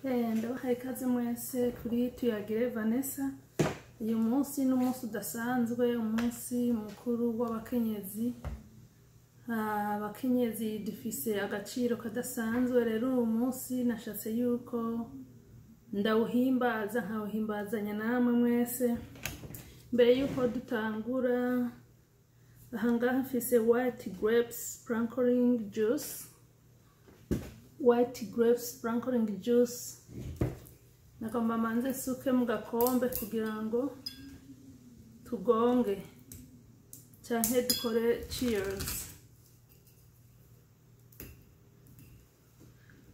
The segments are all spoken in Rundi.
Ndabahaye ikaze mwese kuri Tuyagire Vanessa. Uyu munsi ni umunsi udasanzwe, umunsi mukuru w'abakenyezi. Abakenyezi dufise agaciro kadasanzwe, rero uyu munsi nashatse yuko ndawuhimbaza nkawuhimbazanya namwe mwese. Mbere yuko dutangura, ahangaha mfise white grapes sprinkling juice. White grapes sprinkling juice. Nagomba manze suke mu gakombe kugira ngo tugonge canke dukore cheers.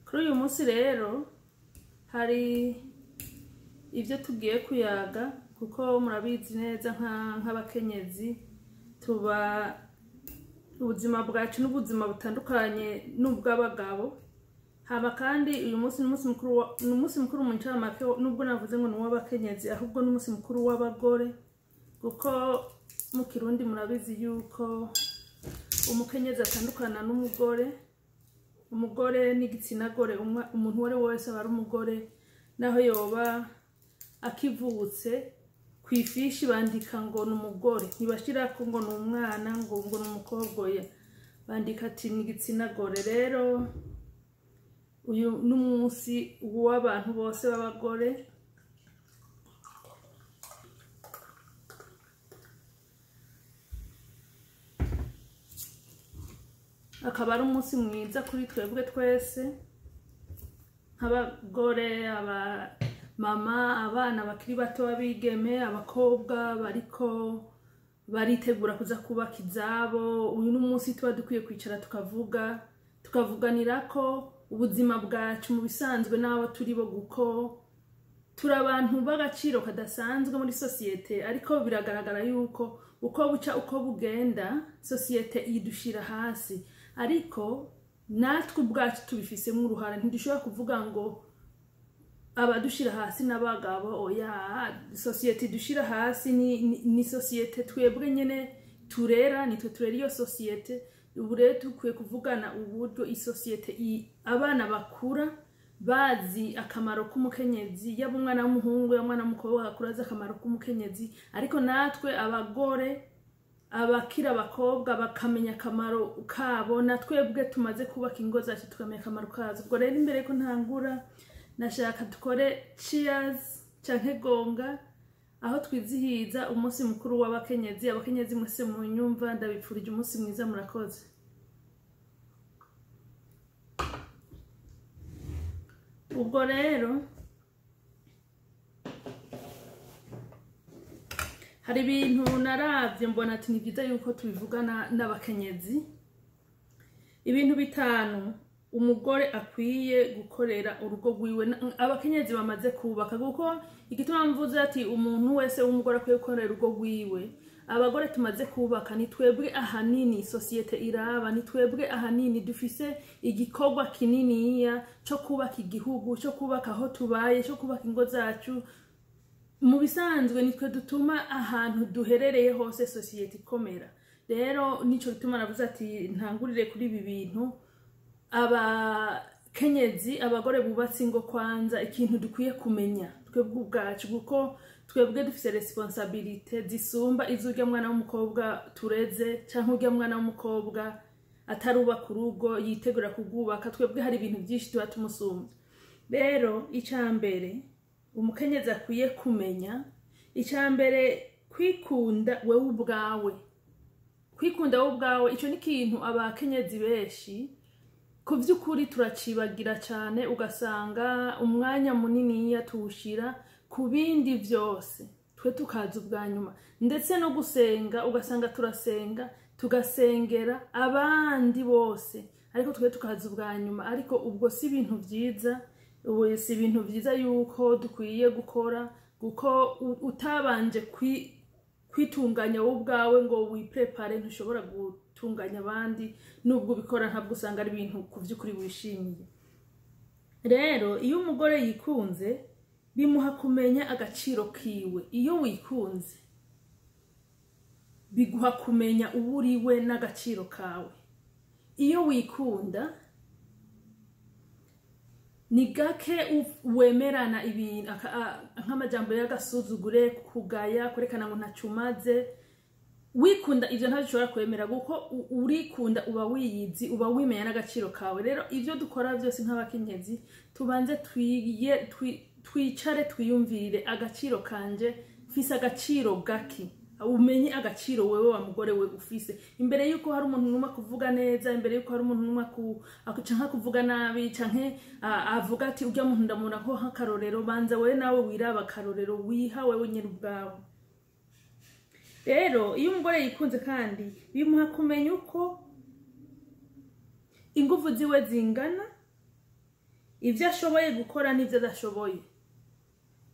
Kuri uyu munsi rero hari ivyo tugiye kuyaga, kuko murabizi neza nk'abakenyezi tuba ubuzima bwacu n'ubuzima butandukanye n'ubw'abagabo. Haba kandi uyu munsi ni umunsi mukuru mu ncamake, nubwo navuze ngo ni uw'abakenyezi ahubwo ni umunsi mukuru w'abagore, kuko mu Kirundi murabizi yuko umukenyezi atandukana n'umugore. Umugore n'igitsina gore, umuntu wari wese aba ari umugore, naho yoba akivutse kwifishi bandika ngo ni umugore, ntibashirako ngo ni umwana ngo ni umukobwa, bandika ati ni igitsina gore. Rero uyu n'umunsi w'abantu bose b'abagore. Akaba ari umunsi mwiza kuri twebwe twese nk'abagore, mama, abana bakiri bato b'abigeme, abakobwa bariko baritegura kuza kubaka izabo. Uyu n'umunsi tuba dukwiye kwicara tukavuganira ko ubuzima bwacu mu bisanzwe n'abo turi bo, guko turi abantu b'agaciro kadasanzwe muri societe, ariko biragaragara yuko uko buca uko bugenda societe yidushira hasi. Ariko natwe ubwacu tubifisemo uruhara, ntidushobora kuvuga ngo abadushira hasi n'abagabo, oya. Societe idushira hasi ni societe twebwe nyene turera, nitwe turera iyo societe. Ubu rero dukwiye kuvugana uburyo isosiyete abana bakura bazi akamaro k'umukenyezi, yaba umwana w'umuhungu yaba umwana w'umukobwa akura azi akamaro k'umukenyezi. Ariko natwe abagore, abakira abakobwa bakamenya akamaro kabo, natwebwe tumaze kubaka ingo zacu tukamenya akamaro kazo. Ubwo rero imbere ko ntangura, nashaka dukore cheers canke gonga, aho twizihiza umunsi mukuru w'abakenyezi. Abakenyezi mwese mu nyumva, ndabipfurije umunsi mwiza, murakoze. Ubwo rero hari ibintu naravye mbona ati ni byiza yuko tubivugana n'abakenyezi. Ibintu bitanu umugore akwiye gukorera urugo rwiwe abakenyezi bamaze kubaka, kuko igituma mvuze ati umuntu wese w'umugore akwiye gukorera urugo rwiwe, abagore tumaze kubaka ni twebwe ahanini societe iraba, ni twebwe ahanini dufise igikorwa kininiya cyo kubaka igihugu, cyo kubaka aho tubaye, cyo kubaka ingo zacu. Mu bisanzwe nitwe dutuma ahantu duherereye hose societe ikomera. Rero nico gituma navuze ati ntangurire kuri ibi bintu. Abakenyezi, abagore bubatse ingo, kwanza ikintu dukwiye kumenya twebwe ubwacu, kuko twebwe dufise responsabilité zisumba izurya mwana w'umukobwa tureze canke urya mwana w'umukobwa atarubaka urugo yitegura kugubaka. Twebwe hari ibintu byinshi tuba tumusumba. Rero icambere umukenyezi akwiye kumenya, icambere kwikunda wewe ubwawe. Kwikunda wewe ubwawe, ico ni ikintu abakenyezi benshi ku vy'ukuri turacibagira cyane, ugasanga umwanya munini tuwushira ku bindi vyose, twe tukaza ubwa nyuma. Ndetse no gusenga, ugasanga turasenga tugasengera abandi bose, ariko twe tukaza ubwa nyuma. Ariko ubwo si ibintu vyiza, ubu si ibintu vyiza yuko dukwiye gukora, kuko utabanje kwitunganya wowe ubwawe ngo wiprepare, ntushobora gutunganya abandi. Nubwo ubikora ntabwo usanga ari ibintu ku vy'ukuri wishimiye. Rero iyo umugore yikunze, bimuha kumenya agaciro kiwe. Iyo wikunze biguha kumenya uburiwe n'agaciro kawe. Iyo wikunda ni gake wemerana ibintu nk'amajambo y'agasuzugure, kugaya, kwerekana ngo ntacumaze. Wikunda ivyo ntashobora kwemera kuko urikunda, uba wiyizi, uba wimenya n'agaciro kawe. Rero ivyo dukora byose nk'abakenyezi tubanze twicare twiyumvire agaciro kanje, mfise agaciro gaki. Umenye agaciro wewe wa mugore we ufise, imbere yuko hari umuntu numwe kuvuga neza, imbere yuko hari umuntu numwe canke kuvuga nabi, canke avuga ati urya muntu ndamura ko hakarorero, banza wewe nawe wiraba akarorero wiha wewe nyiri ubwawe. Rero iyo umugore yikunze kandi bimuha kumenya uko ingufu ziwe zingana, ivyo ashoboye gukora n'ivyo adashoboye.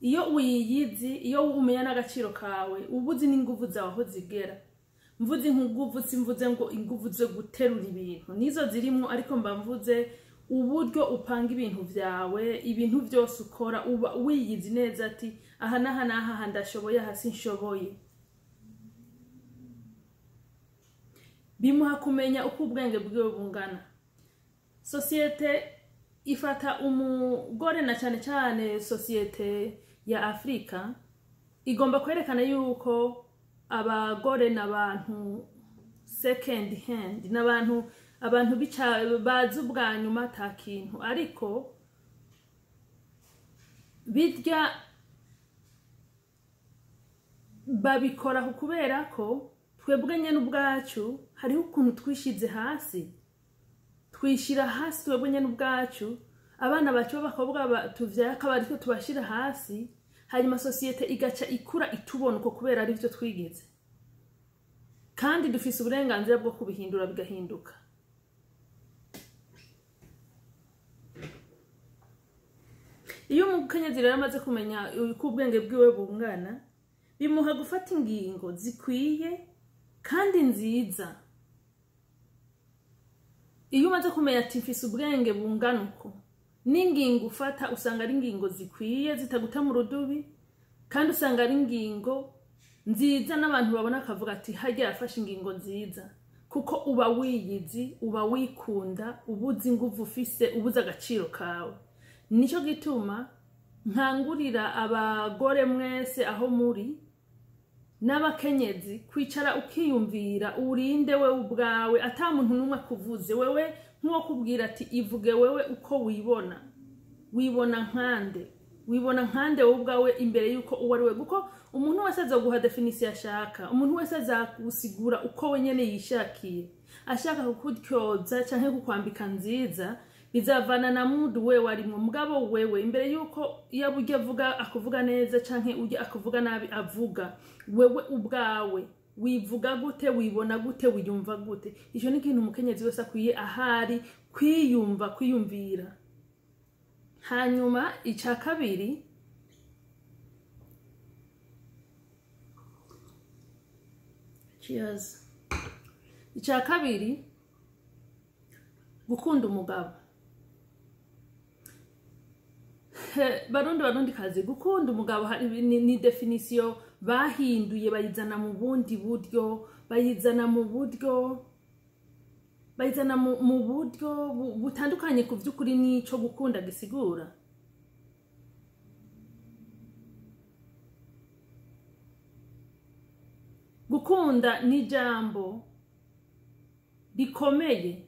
Iyo uyiyizi, iyo umenya n'agaciro kawe, ubuzi n'ingufu zawe aho zigera. Mvuze ingufu simvuze ngo ingufu zo guterura ibintu, nizo zirimo, ariko mba mvuze uburyo upanga ibintu vyawe, ibintu byose ukora uba wiyizi neza ati aha naha naha ndashoboye, aha sinshoboye. Bimuha kumenya uko ubwenge bwiwe bungana. Societe ifata umugore, na cyane cyane societe ya Afrika, igomba kwerekana yuko abagore n'abantu second hand, n'abantu bazi ubwa nyuma atakintu. Ariko birya babikora kubera ko twebwe nyene ubwacu hariho ukuntu twishize hasi, twishira hasi twebwe nyene ubwacu. Abana bacu b'abakobwa tuvyaye akaba ariko tubashira hasi, hanyuma societe igaca ikura itubona uko kubera ari byo twigeze, kandi dufise uburenganzira bwo kubihindura bigahinduka. Iyo umukenyezi rero amaze kumenya uko ubwenge bwiwe bungana, bimuha gufata ingingo zikwiye kandi nziza. Iyo umaze kumenya ati mfise ubwenge bungana uko, n'ingingo ufata usanga ari ingingo zikwiye zitaguta mu rudubi, kandi usanga ari ingingo nziza n'abantu babona akavuga ati hajya yafashe ingingo nziza, kuko uba wiyizi, uba wikunda, ubuzi ingufu ufise, ubuza agaciro kawe. Nico gituma nkangurira abagore mwese aho muri n'abakenyezi kwicara ukiyumvira, urinde wewe ubwawe, ata muntu numwe kuvuze. Wewe nko kubwira ati ivuge wewe uko wibona nkande wowe ubwawe imbere yuko uwo ari we, kuko umuntu wese azoguha definition ashaka, umuntu wese azakusigura uko wenyene yishakiye. Ashaka kukutyoza canke kukwambika nziza, bizavana na mudu wewe arimo. Mugabo wewe imbere yuko yaburya avuga akuvuga neza canke ujya akuvuga nabi avuga, wewe ubwawe wivuga gute, wibona gute, wiyumva gute? Ico ni ikintu umukenyezi wese akwiye ahari kwiyumvira. Hanyuma ica kabiri, cheers. Ica kabiri, gukunda umugabo. Barundi kazi, gukunda umugabo ni definition bahinduye, bayizana mu bundi buryo, bayizana mu buryo butandukanye ku vy'ukuri nico gukunda gisigura. Gukunda ni jambo rikomeye,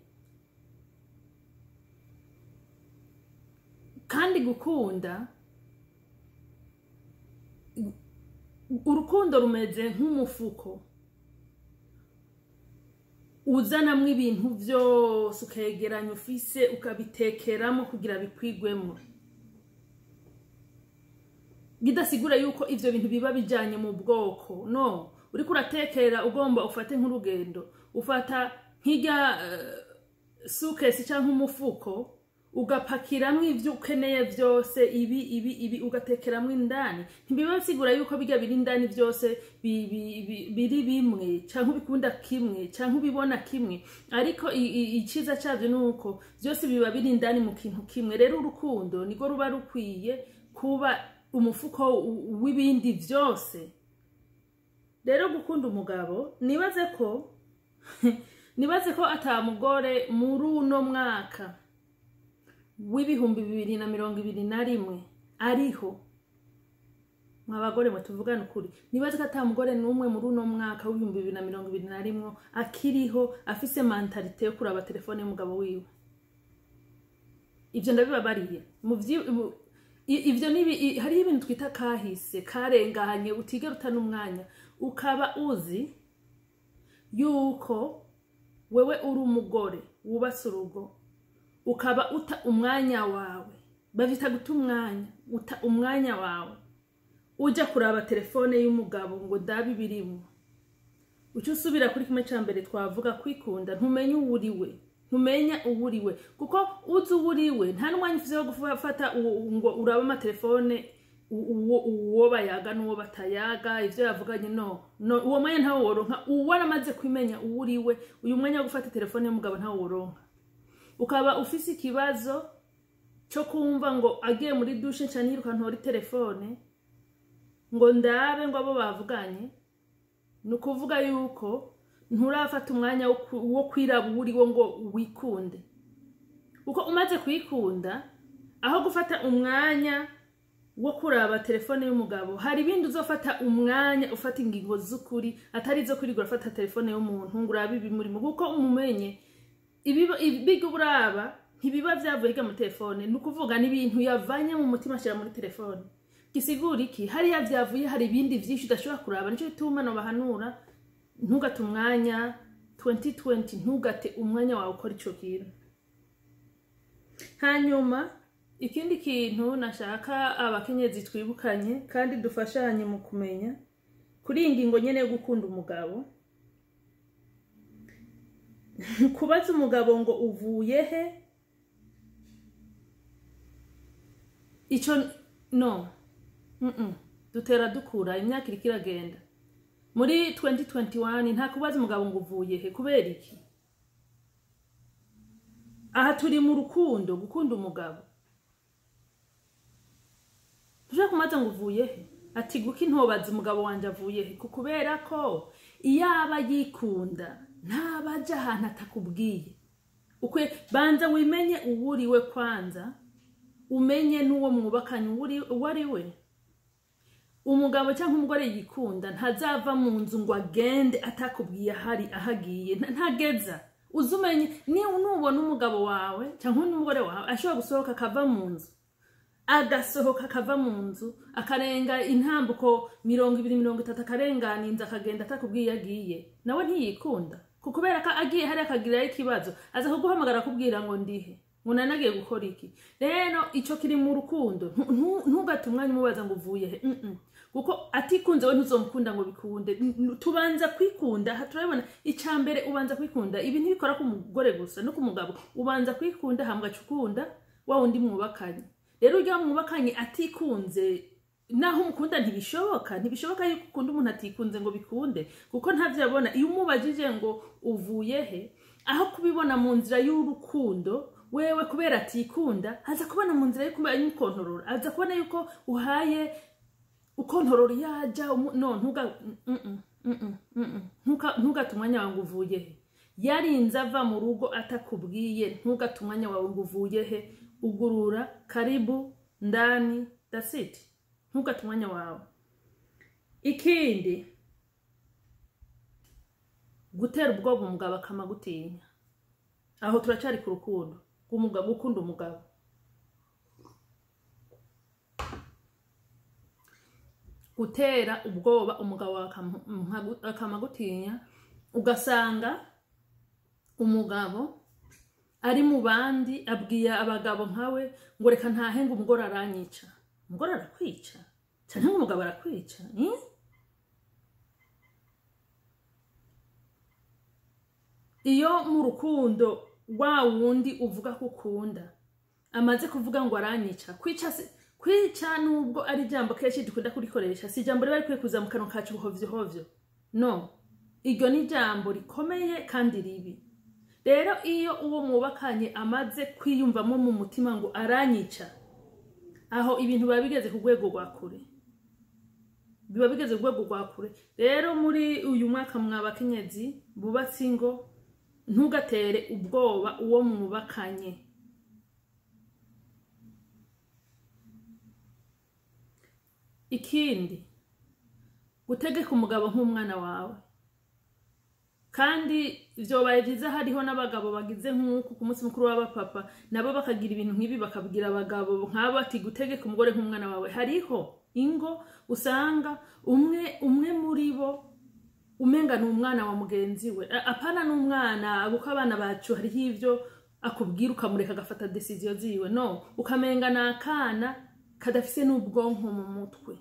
kandi gukunda, urukundo rumeze nk'umufuko uzanamwe ibintu byose, ukegeranya ufise ukabitekeramo kugira bikwigwemo. Bidasigura yuko ivyo bintu biba bijanye mu bwoko, no. Uriko uratekera ugomba ufate nk'urugendo, ufata nk'ijya suitcase cyangwa umufuko, ugapakiramwo ivyo ukeneye vyose, ibi ugatekeramwo indani. Ntibiba sigura yuko bijya biri indani vyose biri bimwe, canke ubikunda kimwe, canke ubibona kimwe, ariko iciza cyavyo nuko vyose biba biri indani mu kintu kimwe. Rero urukundo niko ruba rukwiye kuba umufuko w'ibindi vyose. Rero gukunda umugabo, nibaze ko atamugore muri uno mwaka w'ibihumbi 2021 ariho mwabagore mwe tuvugana ukuri nibaze ko atamugore numwe muri uno mwaka w'ibihumbi 2021 akiriho afise mentalite yo kuraba telefone y'umugabo wiwe. Ivyo ndabibabariye ivyo nibi hari ibintu twita kahise karenganye utigera utana umwanya ukaba uzi yuko wewe uri umugore wubase urugo ukaba uta umwanya wawe bavita guta umwanya wawe uja kuraba telefone y'umugabo ngo dabi birimo ucyo usubira kuri kimwe cyambere twavuga kwikunda ntumenye uwuriwe ntumenya uwuriwe kuko uzi uwuriwe nta n'umwanya ufite wo gufata ngo uraba ama telefone uwo bayaga n'uwo batayaga ivyo yavuganye no uwo mwanya ntawo woronka uwaramaze kwimenya uwuriwe uyu mwanya wo gufata telefone y'umugabo ntawo woronka ukaba ufise ikibazo cyo kumva ngo agiye muri douche cyane yiruka ntori telefone ngo ndabe ngo abo bavuganye nukuvuga yuko nturafata umwanya wo kwiraba uriwo ngo wikunde uko umaze kwikunda aho gufata umwanya wo kuraba telefone y'umugabo hari ibindi uzofata umwanya ufata ingingo z'ukuri atari zo kurigura fata telefone y'umuntu ngurabe ibimurimo kuko umumenye ibigo buraba ntibiba byavuye mu telefone nukuvuga n'ibintu yavanye mu mutima ashira muri telefone gisigura iki hari yavyavuye hari ibindi vyinshi udashobora kuraba nico bituma no bahanura ntugate umwanya 2020 ntugate umwanya wawe ukora ico kintu. Hanyuma ikindi kintu nashaka abakenyezi twibukanye kandi dufashanye mu kumenya kuri ingingo nyene yo gukunda umugabo kubaza umugabo ngo uvuye he ico no dutera dukura imyaka irikiragenda muri 2021 nta kubaza umugabo ngo uvuye he kubera iki aha turi mu rukundo gukunda umugabo tuje kumaza ngo uvuye he ati guki ntobaza umugabo wanje avuye he kubera ko iyaba yikunda ntabaje ahantu atakubwiye ukwe banza wimenye uwuriwe kwanza umenye nuwo mwubakanye uwari we umugabo cyangwa umugore yikunda ntazava mu nzu ngo agende atakubwiye hari ahagiye ntageza uzumenye ni nubona umugabo wawe cyangwa n'umugore wawe ashobora gusohoka akava mu nzu agasohoka akava mu nzu akarenga intambuko 230 akarenganinza akagenda atakubwiye agiye nawe ntiyikunda kubera ko agiye hari akagira ikibazo aza kuguhamagara kubwira ngo ndihe munanagiye gukora iki rero ico kiri mu rukundo ntugate umwanya umubaza ngo uvuye he kuko atikunze we ntuzomukunda ngo bikunde tubanza kwikunda haturabona icambere ubanza kwikunda ibi ntibikora ku mugore gusa no ku mugabo ubanza kwikunda hambwa cukunda wa undi mwubakanye rero ujya mwubakanye atikunze naho umukunda ntibishoboka yuko ukunda umuntu atikunze ngo bikunde kuko ntavyabona iyo umubajije ngo uvuye he aho kubibona mu nzira y'urukundo wewe kubera atikunda aza kubona mu nzira y'ukontorora aza kubona yuko uhaye ukontorora yaja no ntugatumwanya wawe ngo uvuye he yarinze ava mu rugo atakubwiye ntugatumwanya wawe ngo uvuye he ugurura karibu ndani that's it ntugatumwanya wawe. Ikindi gutera ubwoba umugabo akamagutinya aho turacari ku rukundo umugabo ukunda umugabo gutera ubwoba umugabo akamagutinya ugasanga umugabo ari mu bandi abwiye abagabo nkawe ngo reka ntahenga umugore aranyica umugore arakwica cyane umugabo arakwica iyo mu rukundo wa wundi uvuga ko ukunda amaze kuvuga ngo aranyica kwica nubwo ari jambo kenshi dukunda kurikoresha si jambo riba rikwiye kuza mu kanwa kacu hovyo no iryo ni jambo rikomeye kandi ribi. Rero iyo uwo mwubakanye amaze kwiyumvamo mu mutima ngo aranyica aho ibintu babigeze ku rwego rwa kure biba bigeze ku rwego rwa kure. Rero muri uyu mwaka mwabakenyezi bubatse ingo ntugatere ubwoba uwo mwubakanye ikindi gutegeka umugabo nk'umwana wawe kandi vyobaye vyiza hariho n'abagabo bagize nk'uku ku munsi mukuru w'abapapa nabo bakagira ibintu nk'ibi bakabwira abagabo nk'abo ati gutegeka umugore nk'umwana wawe. Hariho ingo usanga umwe muri bo umenga ni umwana wa mugenzi we, apana n'umwana kuko abana bacu hariho ivyo akubwira ukamureka agafata decision ziwe, no, ukamenga nakana kadafise n'ubwonko mu mutwe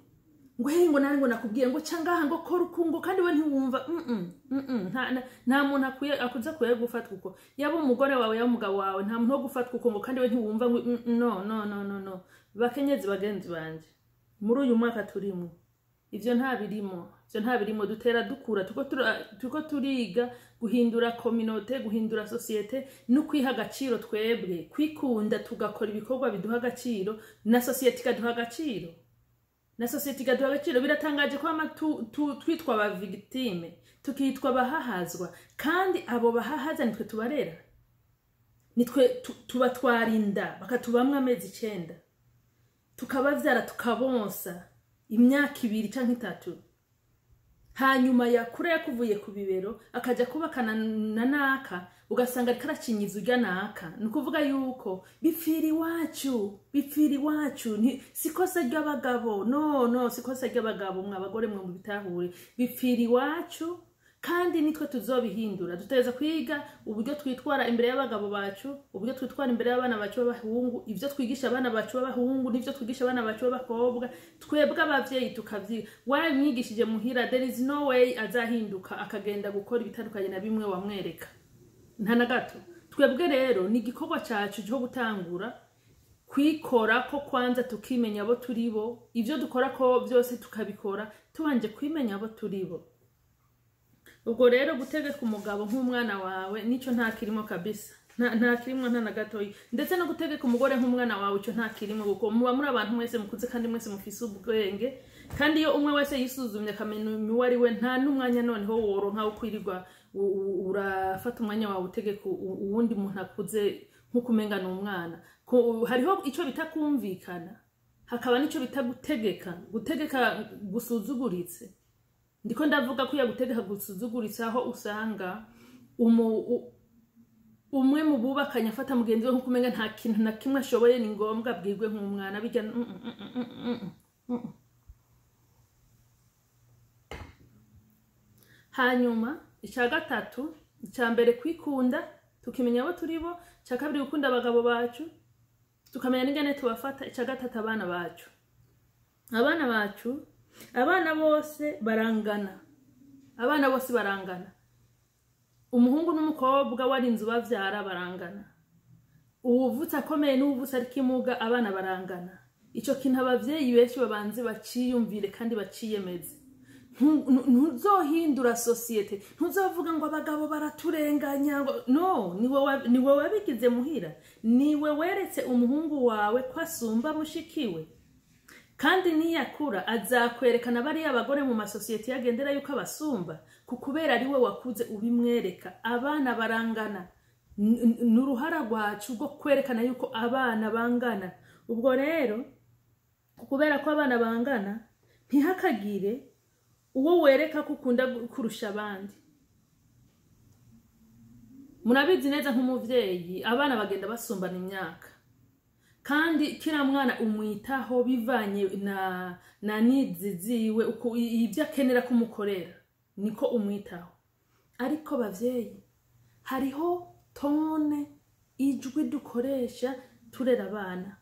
ngo he ngo nari ngo nakubwiye ngo cangaha ngo kora ukungo kandi we ntiwumva nta muntu akuza kuye gufatwa uko yaba umugore wawe yaba umugabo wawe, nta muntu wo gufatwa uko ngo kandi we ntiwumva ngo no. Bakenyezi bagenzi banje muri uyu mwaka turimo ivyo nta birimo dutera dukura tuko turiga guhindura communauté, guhindura societe no kwiha agaciro, twebwe kwikunda tugakora ibikorwa biduha agaciro na societe ikaduha agaciro. Biratangaje ko twitwa aba victime tukitwa bahahazwa, kandi abo bahahaza nitwe tubarera, nitwe tubatwarinda bakatubamwe amezi 9 tukabavyara tukabonsa imyaka 2 canke 3, hanyuma yakure yakuvuye ku bibero akaja kubakana na naka ugasanga karacinyiza urya naka. Nukuvuga yuko bipfiri wacu sikosa ry'abagabo, no sikosa ry'abagabo, mwa abagore mwe mu bitahure, bipfiri wacu kandi nitwe tuzobihindura. Duteza kwiga uburyo twitwara imbere y'abagabo bacu, uburyo twitwara imbere y'abana bacu b'abahungu, ivyo twigisha abana bacu b'abahungu n'ivyo twigisha abana bacu b'abakobwa, twebwe abavyeyi tukavyiga. Wamwigishije muhira, there is no way azahinduka akagenda gukora ibitandukanye na bimwe wamwereka, nta na gato. Twebwe rero ni igikorwa cyacu cyo gutangura kwikora ko kwanza tukimenya abo turibo, ivyo dukora ko byose tukabikora tubanje kwimenya abo turibo. Ubwo rero gutegeka umugabo nk'umwana wawe nico nta kirimo kabisa, nta kirimo nta na gatoyi. Ndetse no gutegeka umugore nk'umwana wawe cyo nta kirimo, kuko muba muri abantu mwese mukuze kandi mwese mufise ubwenge, kandi iyo umwe wese yisuzumye akamenya uwari we, nta n'umwanya noneho woronka ukwirirwa urafata umwanya wawe utegeka uwundi muntu akuze nk'ukumenga n'umwana. Hariho ico bitakumvikana, hakaba nico bitagutegeka, gutegeka gusuzuguritse. Ndiko ndavuga ko yagutegeka gusuzuguritse aho usanga umwe mu bubakanya afata mugenzi we nk'ukumenga nta kintu na kimwe ashoboye, ni ngombwa bwirwe nk'umwana bijya. Hanyuma icya gatatu, icya mbere kwikunda tukimenya abo turibo, icya kabiri gukunda abagabo bacu tukamenya n'ingene tubafata, icya gatatu abana bacu. Abana bose barangana, umuhungu n'umukobwa warinze bavyara barangana, uwuvutse akomeye n'uwuvutse ari kimuga, abana barangana. Ico kintu abavyeyi benshi babanze baciyumvire kandi baciyemeze. Ntuzohindura societe, ntuzovuga ngo abagabo baraturenganya, no, niwe wabigize muhira, niwe weretse umuhungu wawe ko asumba mushikiwe, kandi niyakura azakwerekana bari abagore mu masosiyete yagendera yuko abasumba, kukubera ari we wakuze ubimwereka. Abana barangana, n'uruhara rwacu rwo kwerekana yuko abana bangana. Ubwo rero kukubera ko abana bangana, ntihakagire uwo wereka ko ukunda kurusha abandi. Murabizi neza nk'umuvyeyi abana bagenda basumbana imyaka, kandi kila mwana umwitaho bivanye na needs ziwe, uko ibyo akenera kumukorera niko umwitaho. Ariko bavyeyi hariho tone ijwi dukoresha turera abana,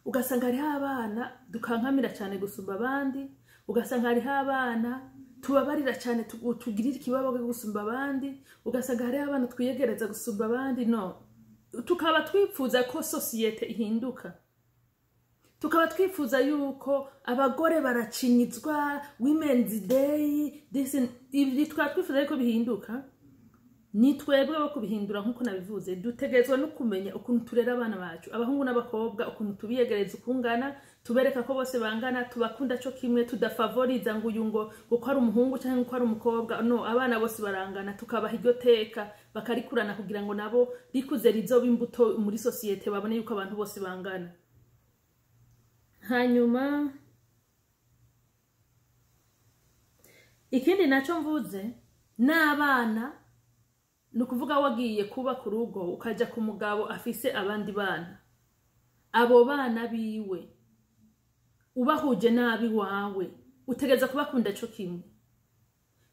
ugasanga hariho abana dukankamira cyane gusumba abandi, ugasanga hariho abana tubabarira cyane tugirira ikibabo gusumba abandi, ugasanga hariho abana twiyegereza gusumba abandi. No, tukaba twifuza ko societe ihinduka, tukaba twifuza yuko abagore baracinyizwa, women's day, ibi tukaba twifuza yuko bihinduka. Ni twebwe bo kubihindura nkuko nabivuze. Dutegezwa no kumenya ukuntu turera abana bacu, abahungu n'abakobwa, ukuntu tubiyegereza ukungana, tubereka ko bose bangana, tubakunda cyo kimwe, tudafavoriza ngo uyu ngo ko ari umuhungu cyangwa ko ari umukobwa. No, abana bose barangana, tukabaha iryo teka bakarikurana kugira ngo nabo rikuze rizoba imbuto muri societe, babone yuko abantu bose bangana. Hanyuma ikindi naco mvuze n'abana nukuvuga wagiye kuba ku rugo ukaja ku mugabo afise abandi bana, abo bana biwe ubahuje nabi wawe utegeza kubakunda cyo kimwe.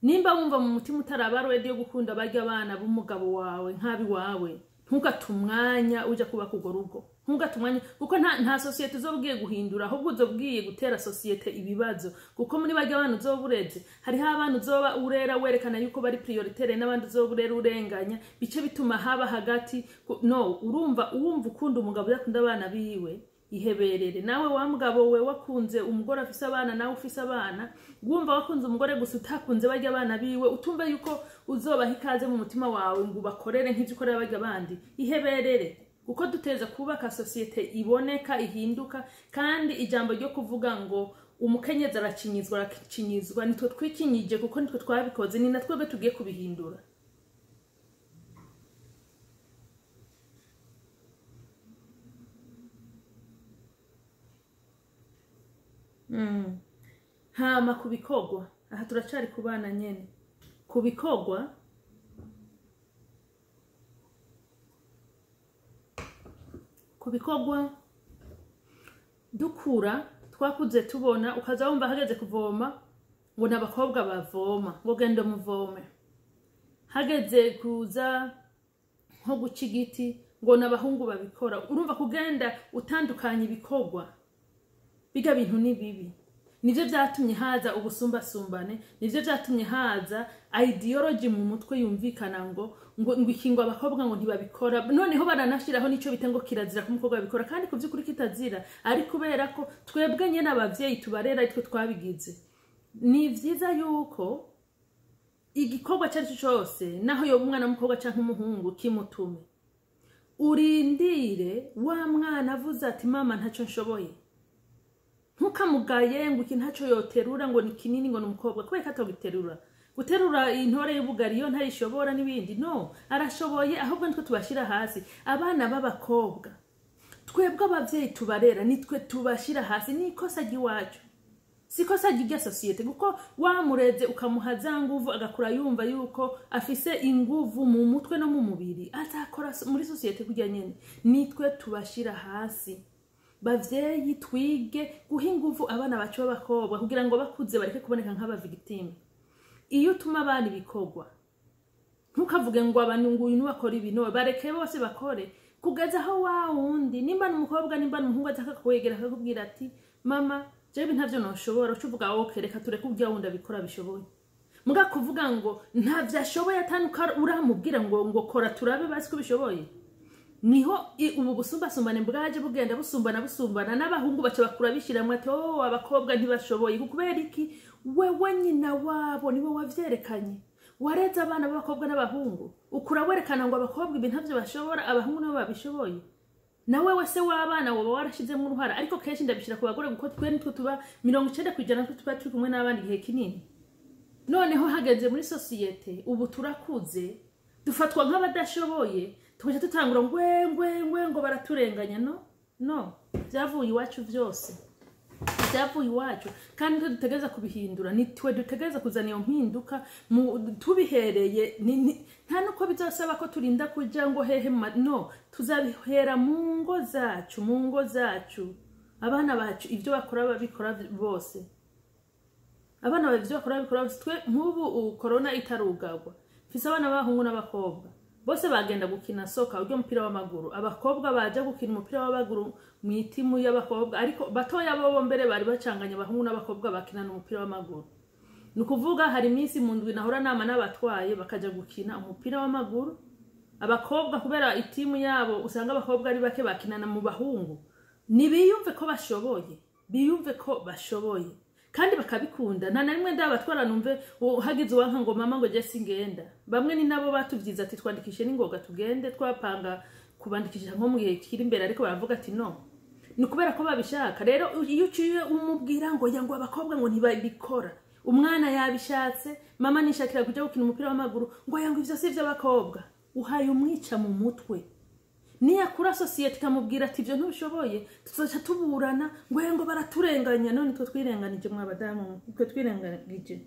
Nimba wumva mu mutima utaraba ready yo gukunda barya abana b'umugabo wawe nkabi wawe, ntugatumwanya uja kuba ku rugo, ntugatumwanya kuko nta societe uzobwiye guhindura, ahubwo uzobwiye gutera societe ibibazo, kuko muri barya abana uzobureze hariho abana uzoba urera werekana yuko bari prioritaire n'abandi uzoburera urenganya, bice bituma haba hagati no urumva ukunda umugabo yakunda abana biwe iheberere. Nawe wa mugabo we wakunze umugore afise abana nawe ufise abana, wumva wakunze umugore gusa utakunze barya abana biwe, utumva yuko uzobaha ikaze mu mutima wawe ngo bakorere nk'ivyo ukorera barya abandi, iheberere. Kuko duteza kubaka societe iboneka ihinduka, kandi ijambo ryo kuvuga ngo umukenyezi aracinyizwa nitwe twikinyije, kuko nitwe twabikoze, ni natwe tugiye kubihindura. Hama kubikogwa, aha turacari kubana nyene. Kubikogwa dukura twakuze tubona, ukaza wumva hageze kuvoma ngo n'abakobwa bavoma, ngo genda muvome. Hageze kuza nko guca igiti ngo n'abahungu babikora. Urumva kugenda utandukanye ibikogwa, biga bintu ni bibi. Nivyo vyatumye haza ubusumbasumbane, nivyo vyatumye haza ideology mu mutwe yumvikana ngo ikingwa abakobwa ngo ntibabikora. Noneho baranashiraho nico bite ngo kirazira ko umukobwa babikora, kandi kuvyukuri kitazira, ari kubera ko twebwe nyene abavyeyi tubarera itwe twabigize. Ni vyiza yuko igikorwa cyari cyose naho yo umwana w'umukobwa canke umuhungu kimutume, urindire wa mwana avuze ati mama ntaco nshoboye, ntukamugaye ngo iki ntaco yoterura ngo ni kinini ngo n'umukobwa, kubera atagiterura. Guterura intore y'ubugari yo ntayishobora n'ibindi, no, arashoboye. Ahubwo nitwe tubashira hasi. Abana b'abakobwa twebwe abavyeyi tubarera nitwe tubashira hasi, ni ikosa giwacu, sikosa gijya societe, kuko wamureze ukamuha za nguvu agakura yumva yuko afise inguvu mu mutwe no mu mubiri, azakora muri societe kujya nyene. Nitwe tubashira hasi. Bavyeyi twige guha inguvu abana bacu b'abakobwa kugira ngo bakuze bareke kuboneka nk'aba victime. Iyo utuma abana ibikogwa, ntukavuge ngo abantu ngo uyu bakora ibintu, bareke bose bakore, kugeza aho wa wundi nimba n'umukobwa nimba n'umuhungu atakakwegera akakubwira ati mama jewe ntavyo noshobora, ucuvuga okay reka tureke ubya wundi abikora bishoboye. Muga kuvuga ngo ntavyo ashoboye atanuka uramubwira ngo kora turabe basi ko bishoboye, niho ubu busumbasumbane bwaje bugenda busumbana n'abahungu bace bakura bishiramwe ati oh abakobwa ntibashoboye. Kubera iki? Wewe nyina wabo niwe wavyerekanye, wareze abana b'abakobwa n'abahungu ukura werekana ngo abakobwa ibintu ntavyo bashobora, abahungu nabo babishoboye. Nawe wese w'abana woba warashizemo uruhara, ariko kenshi ndabishira ku bagore guko twe nitwe tuba 90% tuba turi kumwe n'abandi gihe kinini. Noneho hageze muri societe ubu turakuze dufatwa nk'abadashoboye, tukaje tutangura ngwe ngo baraturenganya. No byavuye iwacu byose, byavuye iwacu, kandi twe dutegeza kubihindura. Nitwe dutegeza kuzana iyo mpinduka tubihereye. Nta nuko bizasaba ko turinda kuja ngo hehe, no, tuzabihera mu ngo zacu. Abana bacu ivyo bakora babikora bose, abana bavyo bakora babikora bose. Twe nk'ubu corona itarugagwa, fise abana b'abahungu n'abakobwa bose bagenda gukina soka, uryo mupira w'amaguru. Abakobwa baje gukina umupira w'amaguru mu itimu y'abakobwa, ariko batoya bo mbere bari bacanganya abahungu n'abakobwa bakinana umupira w'amaguru. Nukuvuga hari iminsi mu ndwi nahora nama n'abatwaye bakaja gukina umupira w'amaguru. Abakobwa kubera itimu yabo usanga abakobwa ari bake bakinana mu bahungu, nibiyumve ko bashoboye kandi bakabikunda. Nta narimwe ndabatwara numve hagize uwanka ngo mama ngo Jesse ngenda. Bamwe ni nabo batuvyiza ati twandikishe n'ingoga tugende, twapanga kubandikisha nko mu gihe kiri imbere, ariko baravuga ati no, ni kubera ko babishaka. Rero iyo uciye umubwira ngo yango abakobwa ngo ntibabikora, umwana yabishatse, mama nishakira kujya gukina umupira w'amaguru, ngo yango ivyo si vy'abakobwa, uhaye umwica mu mutwe. Niya kura societe kamubwira ati ivyo ntubishoboye, tuzoca tuburana ngo baraturenganya. None twe twirenganije mwabadamu, twe twirenganije.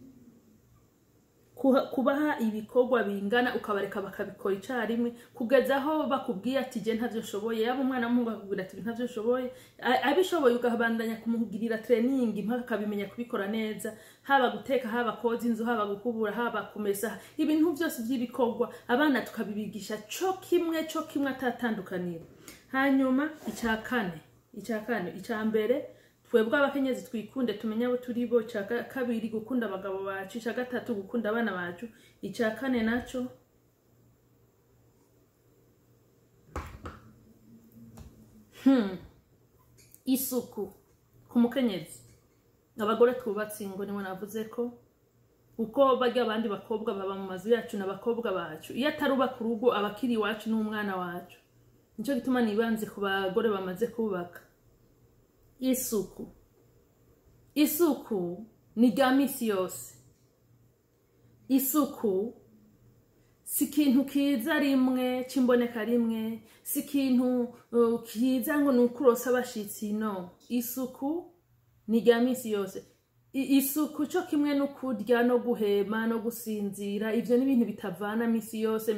kubaha ibikorwa bingana ukabareka bakabikora icarimwe kugeza aho bakubwiye ati je ntavyo nshoboye, yaba umwana w'umuhungu akubwira ati ntavyo nshoboye, abishoboye ukabandanya kumugirira training mpaka akabimenya kubikora neza, haba guteka, haba koza inzu, haba gukubura, haba kumesa, ibintu byose by'ibikorwa abana tukabibigisha co kimwe atatandukanira. Hanyuma icya mbere twebwe abakenyezi twikunde tumenye abo turi bo, cya kabiri gukunda abagabo bacu, cya gatatu gukunda abana bacu, icya kane naco isuku ku mukenyezi. Abagore twubatse ingo nimwe navuze ko uko bajya abandi bakobwa baba mu mazu yacu n'abakobwa bacu, iyo atarubaka urugo abakiri iwacu n'umwana wacu. Nico gituma nibanze ku bagore bamaze kubaka. Isuku ni gamisi yose. Isuku si ikintu kiza rimwe cimboneka rimwe, si ikintu kiza ngo nukurosa abashitsi, no. Isuku ni gamisi yose. Isuku cyo kimwe no kurya no guhema no gusinzira, ivyo ni ibintu bitavana misi yose.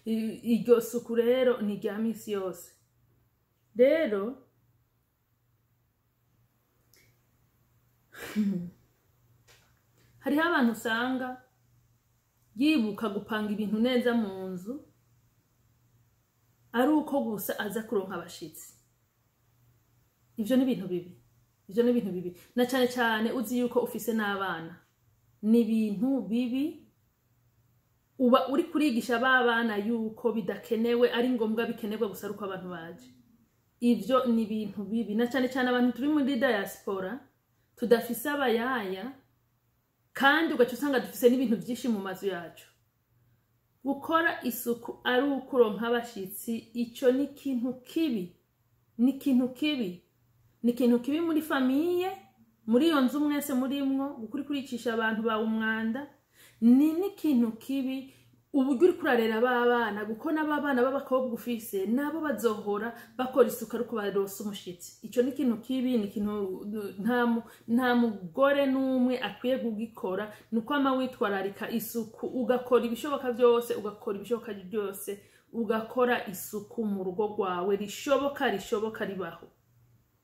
Iryo suku rero ni gamisi yose. Rero hariho abantu usanga yibuka gupanga ibintu neza mu nzu ari uko gusa aza kuronka abashitsi. Ivyo ni ibintu bibi. Na cyane cyane uzi yuko ufise n'abana. Ni ibintu bibi. Uba uri kurigisha abana yuko bidakenewe, ari ngombwa bikenerwa gusa uko abantu baje. Ivyo ni ibintu bibi. Na cyane cyane abantu turi muri diaspora tudafise abayaya, kandi ugaca usanga dufise n'ibintu byinshi mu mazu yacu. Gukora isuku ari ukuronka abashitsi, ico ni ikintu kibi. Ni ikintu kibi muri famiye, muri iyo nzu mwese murimwo, kuricisha abantu bawe umwanda. Ni n'ikintu kibi uburyo uri kurarera abana, guko n'abana b'abakobwa ufise nabo bazohora bakora isuku ariko barosa umushitsi. Ico ni ikintu kibi, ni ikintu nta mugore n'umwe akwiye kugikora. Nuko witwararika isuku, ugakora ibishoboka byose, ugakora isuku mu rugo rwawe rishoboka ribaho.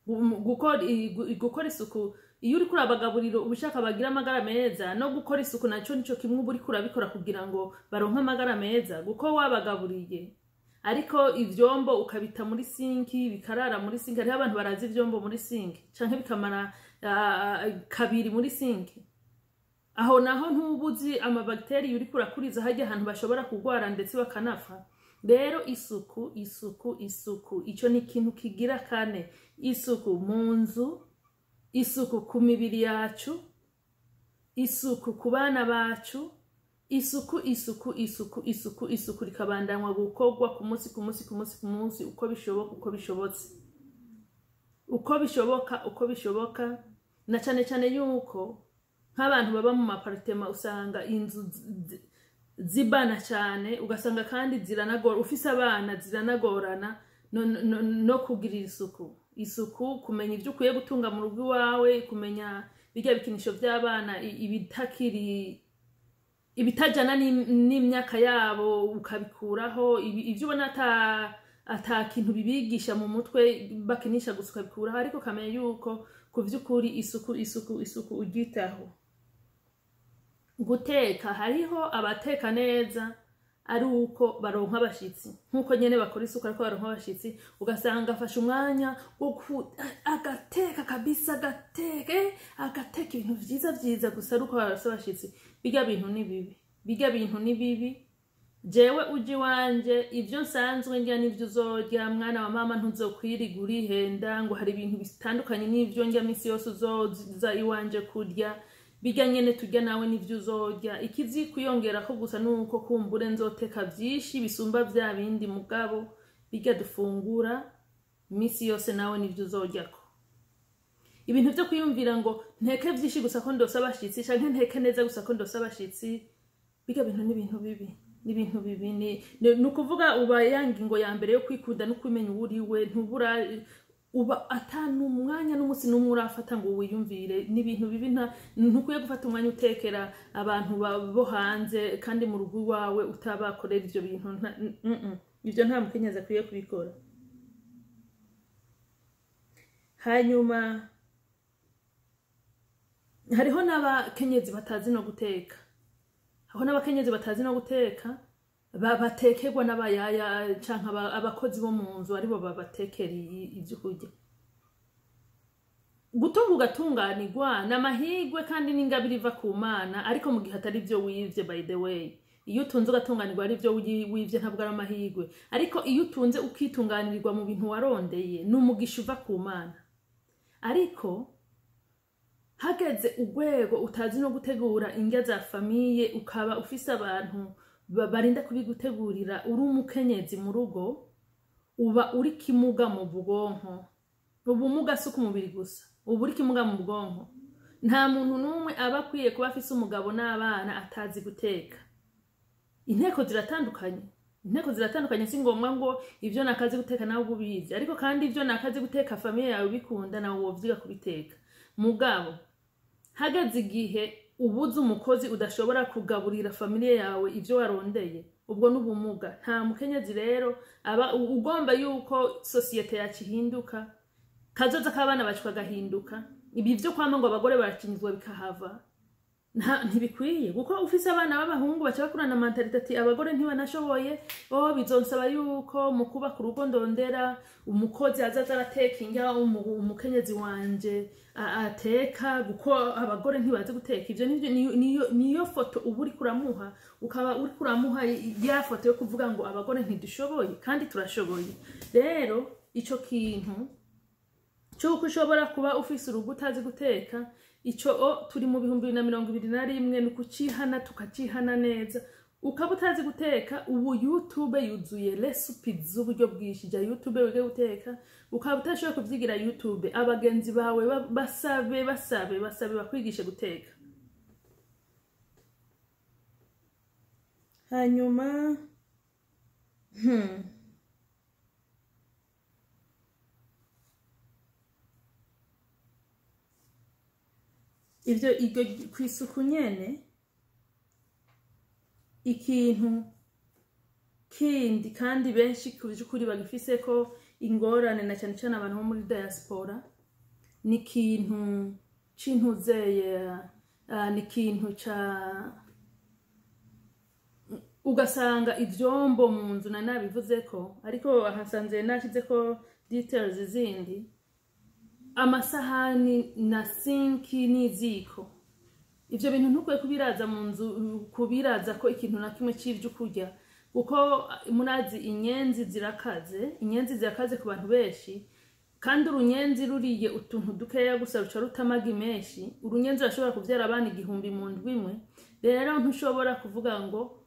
Gukora isuku iyo uri kurabagaburira ubishaka bagira amagara meza, no gukora isuku naco nico kimwe uri kurabikora kugira ngo baronke amagara meza. Guko wabagaburiye ariko ivyombo ukabita muri sinki bikarara muri sinki, hariho abantu barazi ivyombo muri sinki canke bikamara kabiri muri sinki, aho naho ntubuzi amabakteri uri kurakuriza hajya ahantu bashobora kugwara ndetse bakanafa. Rero isuku ico ni ikintu kigira kane. Isuku mu nzu, isuku ku mibiri yacu, isuku ku bana bacu, isuku rikabandanywa gukorwa ku munsi uko bishoboka. Na cyane yuko nk'abantu baba mu apartment usanga inzu zibana cyane, ugasanga kandi ziranagora, ufise abana ziranagorana no kugirira isuku, kumenya ibyo ukwiye gutunga mu rugo iwawe, kumenya bijya bikinisho by'abana ibitajana n'imyaka yabo ukabikuraho, ibyo ubona ata kintu bibigisha mu mutwe bakinisha gusa ukabikuraho, ariko kamenya yuko ku by'ukuri isuku ugitaho. Guteka, hariho abateka neza ari uko baronka abashitsi, nkuko nyene bakora isuku ariko baronka abashitsi, ugasanga afashe umwanya wo agateka kabisa, agateka ibintu vyiza gusa ari uko baronse abashitsi. Bijya bintu ni bibi. Jewe uji wanje ivyo nsanzwe ndya n'ivyo uzorya, mwana wa mama ntuzokwiriga urihenda ngo hari ibintu bitandukanye n'ivyo ndya misi yose uzoza iwanje kurya. Bijya nyene turya nawe n'ivyo uzorya. Ikizi kuyongera ko gusa nuko kumbure nzoteka vyinshi bisumba vya bindi, mugabo bijya dufungura misi yose nawe n'ivyo uzoryako. Ibintu byo kuyumvira ngo nteke vyinshi gusa ko ndosa abashitsi canke nteke neza gusa ko ndosa abashitsi, bijya bintu n'ibintu bibi. Nukuvuga uba yangingo ya mbere yo kwikunda no kumenya uriwe, ntubura uba atanu umwanya n'umunsi n'umwe urafata ngo wiyumvire n'ibintu bibi ntukwiye gufata umwanya utekera abantu bo hanze kandi mu rugo iwawe utabakorera ivyo bintu ivyo nta mukenyezi akwiye kubikora. Hanyuma hariho n'abakenyezi batazi no guteka. Aho n'abakenyezi batazi no guteka batekerwa n'abayaya canke abakozi bo mu nzu aribo babatekera ivyo kurya. Gutunga ugatunganirwa n'amahigwe kandi n'ingabire iva ku Mana, ariko mu gihe atari ivyo wivye. By the way, iyo utunze ugatunganirwa ari ivyo wivye ntabwo ari amahigwe, ariko iyo utunze ukitunganirirwa mu bintu warondeye n'umugisha uva ku Mana. Ariko hageze urwego utazi no gutegura indya za famiye, ukaba ufise abantu barinda kubigutegurira, uri umukenyezi mu rugo, uba uri kimuga mu bwonko. Ubumuga si ku mubiri gusa, uba uri kimuga mu bwonko. Nta muntu n'umwe aba akwiye kuba afise umugabo n'abana atazi guteka. Inteko ziratandukanye, si ngombwa ngo ivyo nakazi guteka nawe ubizi, ariko kandi ivyo nakazi guteka famiye yawe bikunda nawe wovyiga kubiteka. Mugabo hageze igihe ubuze umukozi udashobora kugaburira famiye yawe ivyo warondeye, ubwo n'ubumuga. Nta mukenyezi rero aba ugomba yuko societe yacihinduka, kazoza k'abana bacu kagahinduka. Ibi vyo kwama ngo abagore barakinizwa bikahava ntibikwiye, kuko ufise abana b'abahungu baca bakurana mentalite ati abagore ntibanashoboye, bizonsaba yuko mu kubaka urugo ndondera umukozi azaza arateka indya umukenyezi wanje ateka, kuko abagore ntibazi guteka. Ivyo niyo foto uba uri kuramuha, ukaba uri kuramuha ya foto yo kuvuga ngo abagore ntidushoboye kandi turashoboye. Rero ico kintu cyuko ushobora kuba ufise urugo utazi guteka, ico turi mu 2021 nukucihana tukacihana neza. Ukaba utazi guteka, ubu YouTube yuzuye recipes z'uburyo bwinshi. Ja YouTube wige guteka, ukaba utashoboye kuvyigira YouTube, abagenzi bawe basabe bakwigishe guteka. Hanyuma ivyo kwisuku nyene, ikintu kindi kandi benshi kuri bagifise ko ingorane na cyane cyane abantu bo muri diaspora, ni ikintu c'intuzeye, ni ikintu ugasanga ivyombo mu nzu nabivuze ko, ariko ahasanze nashize ko details zindi, amasahani na sinki n'iziko. Ivyo bintu ntukwiye kubiraza mu nzu, kubiraza ko ikintu na kimwe c'ivyo kurya, kuko murazi inyenzi zirakaze ku bantu benshi, kandi urunyenzi ruriye utuntu dukeya gusa ruca rutamagi menshi. Urunyenzi rashobora kuvyara abana 1000 mu ndwi imwe. Rero ntushobora kuvuga ngo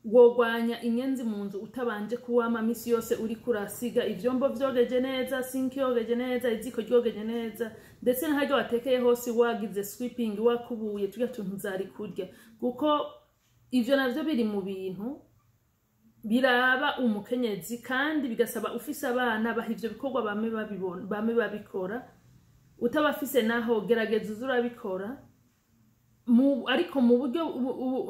wogwanya inyenzi mu nzu utabanje kuwama misi yose uri kurasiga ivyombo vyogeje neza, sinki yogeje neza, iziko ryogeje neza, ndetse n'aharyo watekeye hose wagize sweeping, wakubuye tuya tuntu zari kurya. Kuko ivyo navyo biri mu bintu biraba umukenyezi, kandi bigasaba ufise abana baha ivyo bikorwa bame babikora. Utabafise naho gerageza uzura bikora, ariko mu buryo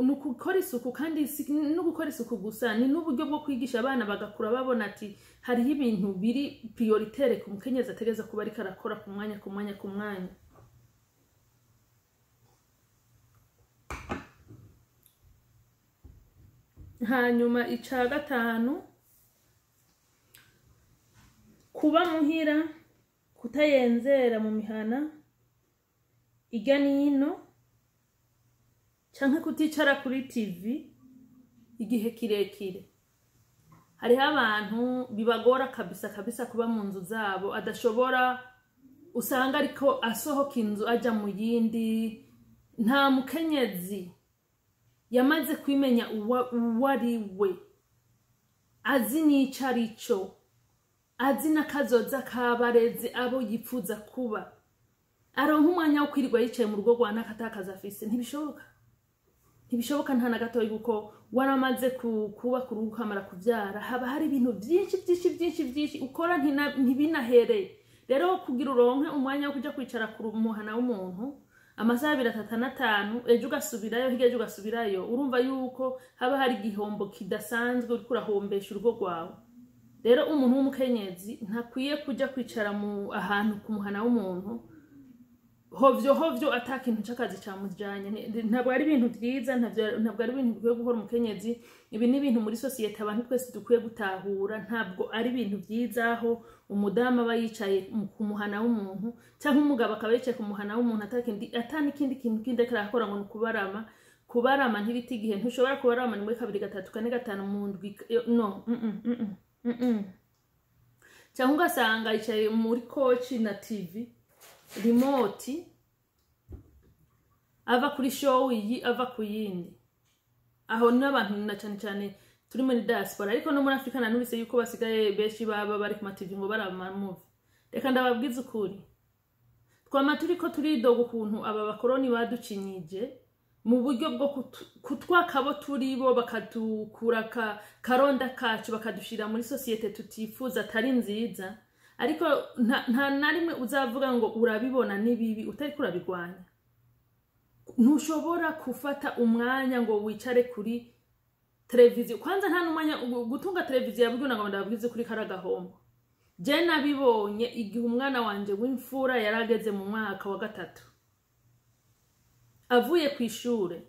nukukora isuku. Kandi no gukora isuku gusa, ni n'uburyo bwo kwigisha abana bagakura babona ati hariho ibintu biri prioritaire ku mukenyezi ategeza kuba ariko arakora ku mwanya. Hanyuma ica gatanu, kuba muhira, kutayenzera mu mihana irya nino, canke kuticara kuri TV igihe kirekire. Hariho abantu bibagora kabisa kuba mu nzu zabo, adashobora, usanga ariko asohoka inzu aja mu yindi. Nta mukenyezi yamaze kwimenya uwari we, azi n'icarico, azi n'akazoza kabareze abo yipfuza kuba, aronka umwanya wo kwirirwa yicaye mu rugo rwa nakatakaza afise. Ntibishoboka nta na gato, yuko waramaze kuba kuruhuka kamara kuvyara. Haba hari ibintu byinshi ukora ntibinahere. rero kugira uronke umwanya wo kuja kwicara ku muhana w'umuntu amasaha 3-5 ejo ugasubirayo hirya ejo ugasubirayo urumva yuko haba hari igihombo kidasanzwe uri kurahombesha urugo rwawe. Rero umuntu w'umukenyezi ntakwiye kuja kwicara mu ahantu ku muhana w'umuntu hovyo atakintu cy'akazi cyamujanye. Ntabwo ari ibintu byiza, ntabwo ari ibintu bikwiye gukora umukenyezi. Ibi ni ibintu muri societe abantu twese dukwiye gutahura. Ntabwo ari ibintu byiza aho umudama aba yicaye ku muhana w'umuntu cyangwa umugabo akaba yicaye ku muhana w'umuntu atani ikindi kintu kindi akora ngo nukubarama. Kubarama ntibita igihe, ntushobora kubarama ni muri 2, 3, 4, 5 mu ndwi. No cyangwa ugasanga yicaye muri coach na TV remote ava kuri show iyi ava kuyindi. Aho n'abantu na cyane turi muri diaspora, ariko no muri Afrika nanubise yuko basigaye beshi baba bari ku ma TV ngo barama movie. Reka ndababwiza ukuri, twama turiko turidoga ukuntu aba bakoroni baducinyije mu buryo bwo kutwakabo turibo bakatukura karonda kacu bakadushira muri societe tutifuza atari nziza. Ariko nta narimwe uzavuga ngo urabibona nibibi utari kurabigwanya. Ntushobora kufata umwanya ngo wicare kuri televiziyo. Kwanza nta numwanya gutunga televiziyo yabwiye ngo ndababwize kuri karagahombo. Je nabibonye igihe umwana wanje w'imfura yarageze mu mwaka wa 3 avuye ku ishure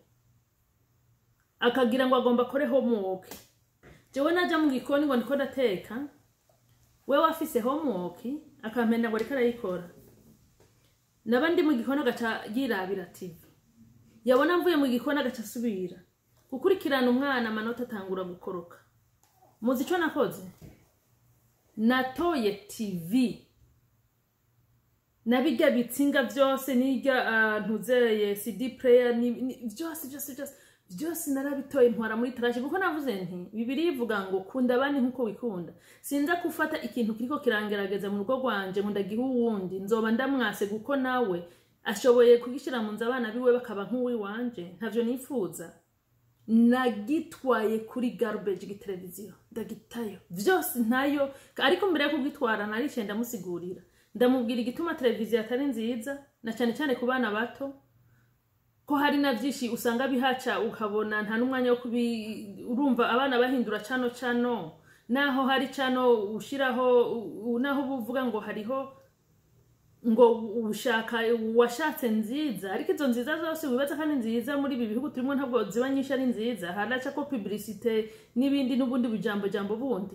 akagira ngo agomba kore homework. Jewe naja mu gikoni ngo ndiko ndateka, we wafise homework akampenda ngo reka arayikora. Nabandi mu gikoni agaca yirabira TV. Yabona mvuye mu gikoni agaca subira gukurikirana umwana amanota atangura gukoroka. Muzi ico nakoze? Natoye TV. Nabijya bitsinga byose nijya ntuzeye CD player byose narabitoye ntwara muri trash kuko navuze nti Bibiliya ivuga ngo kunda abandi nkuko wikunda. Sinza kufata ikintu kiriko kirangerageza mu rugo rwanje ngo ndagihe uwundi nzoba ndamwase guko nawe ashoboye kugishira mu nzabana biwe bakaba nk'uwi wanje. Ntavyo nifuza. Nagitwaye kuri garbage giteleviziyo ndagitayo byose ntayo, ariko mbere yo kugitwara narice ndamusigurira ndamubwira igituma televiziyo atari nziza na cyane ku bana bato, ko hari na byinshi usanga bihaca ukabona nta numwanya wo urumva abana bahindura cano naho hari cano ushiraho naho buvuga ngo hariho ngo ushaka washatse nziza, ariko izo nziza zose wibaza kandi nziza muri ibi bihugu turimo ntabwo ziba nyinshi ari nziza. Haraca ko publicité n'ibindi n'ubundi bijambo bundi.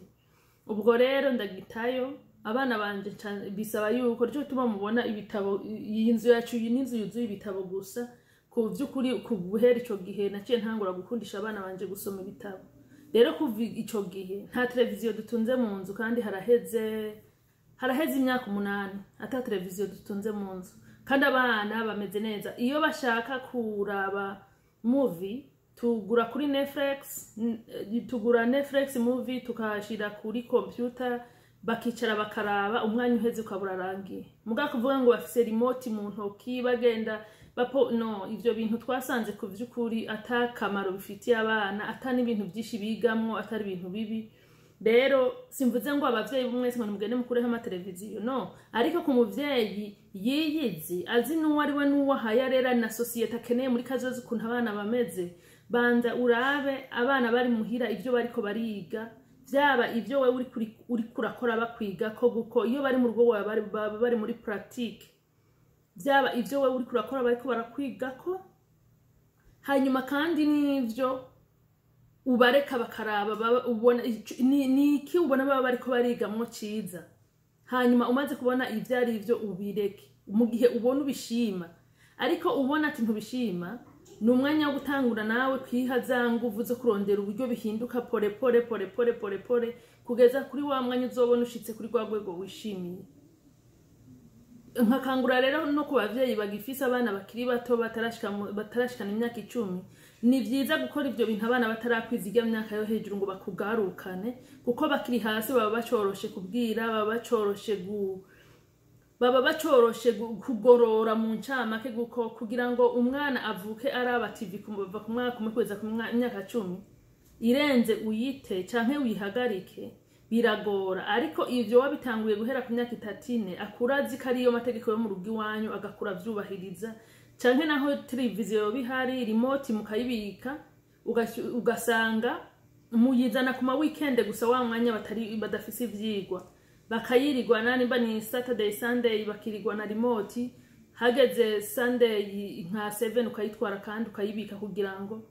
Ubwo rero ndagitayo abana banje bisaba yuko ryo tuma mubona ibitabo. Iyi nzu yacu n'inzu yuzuye ibitabo gusa. Ku byukuri ku buhera ico gihe naciye ntangura gukundisha abana banje gusoma ibitabo. Rero kuva ico gihe nta televiziyo dutunze mu nzu, kandi haraheze imyaka 8 ata televiziyo dutunze mu nzu, kandi abana bameze neza. Iyo bashaka kuraba movie tugura kuri Netflix movie tukashira kuri computer bakicara bakaraba umwanya uheze ukabura rangiye. Muga kuvuga ngo bafise remote mu ntoki bagenda no, ivyo bintu twasanze ku vyukuri atakamaro bifitiye abana, atani ibintu byinshi bigamwo, atari ibintu bibi. Rero simvuze ngo abavyeyi bumwese ngo mugende mukureho ama televiziyo, no, ariko ku muvyeyi yiyizi azi nuwo ari we nuwo hayarera na societe akeneye muri kazozi kuntu abana bameze. Banza urabe abana bari muhira ivyo bariko bariga, byaba ivyo we uri kurakora bakwiga ko guko iyo bari mu rugo wawe bari muri pratique, byaba ivyo we uri kurakora bariko barakwiga ko. Hanyuma kandi n'ivyo ubareka bakaraba ubona niki ubona baba bariko barigamwo ciza. Hanyuma umaze kubona ivyo ari ivyo ubireke mu gihe ubona ubishima. Ariko ubona ati ntubishima, numwanya wo gutangura nawe kwiha za nguvu zo kurondera uburyo bihinduka pore kugeza kuri wa mwanya uzobona ushitse kuri rwa rwego wishimiye. Nkakangura rero no ku bavyeyi bagifisa abana bakiri bato batarashikana imyaka 10, ni vyiza gukora ivyo bintu abana batarakwiziga imyaka yo hejuru ngo bakugarukane, kuko bakiri hasi baba bacoroshe kubwira, baba bacoroshe kugorora mu ncamake guko kugira ngo umwana avuke araba TV kumva kumwaka kumwe kweza ku myaka 10 irenze uyite canke wihagarike biragora. Ariko ivyo wabitanguye guhera ku myaka 3 akura azi ko ariyo mategeko yo mu rugo iwanyu agakura vyubahiriza. Canke naho televiziyo bihari remote mukayibika ugasanga muyizana kuma weekend gusa wa mwanya badafise ivyigwa bakayirirwa nani mba ni Saturday Sunday bakirirwa na remote hageze Sunday nka 7 ukayitwara kandi ukayibika kugira ngo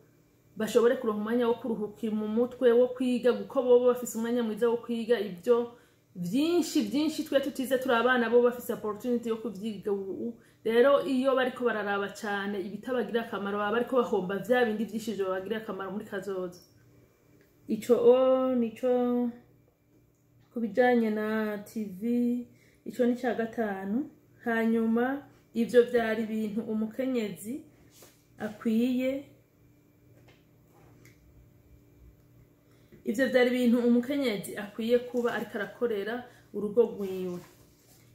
bashobore kuronka umwanya wo kuruhukira mu mutwe wo kwiga guko bobo bafise umwanya mwiza wo kwiga ivyo vyinshi twe tutize turi abana bo bafise opportunity yo kuvyiga. Rero iyo bariko bararaba cyane ibitabagira akamaro baba bariko bahomba vya bindi vyishije babagira akamaro muri kazoza. Nico kubijanye na TV, ico ni ca gatanu. Hanyuma ivyo vyari ibintu umukenyezi akwiye kuba ariko arakorera urugo rwiwe.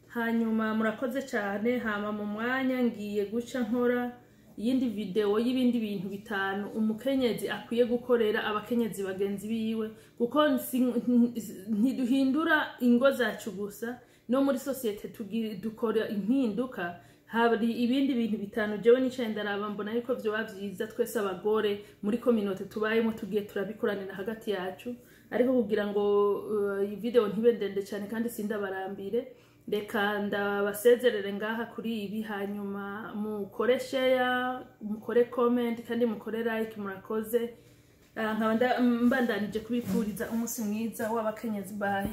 Hanyuma murakoze cyane. Hama mu mwanya ngiye guca nkora yindi video y'ibindi bintu bitanu umukenyezi akwiye gukorera abakenyezi bagenzi biwe, kuko ntiduhindura ingo zacu gusa no muri societe dukora impinduka. Hari ibindi bintu bitanu jewe nicaye ndaraba mbona yuko vyo bavyiza twese abagore muri community tubayemo tugiye turabikoranira hagati yacu. Ariko kugira ngo iyi video ntibe ndende cyane kandi sindabarambire, reka ndabasezerere ngaha kuri ibi. Hanyuma mukore share, mukore comment kandi mukore like. Murakoze. Nkaba mbandanije kubipfuriza umunsi mwiza w'abakenyezi. Bye.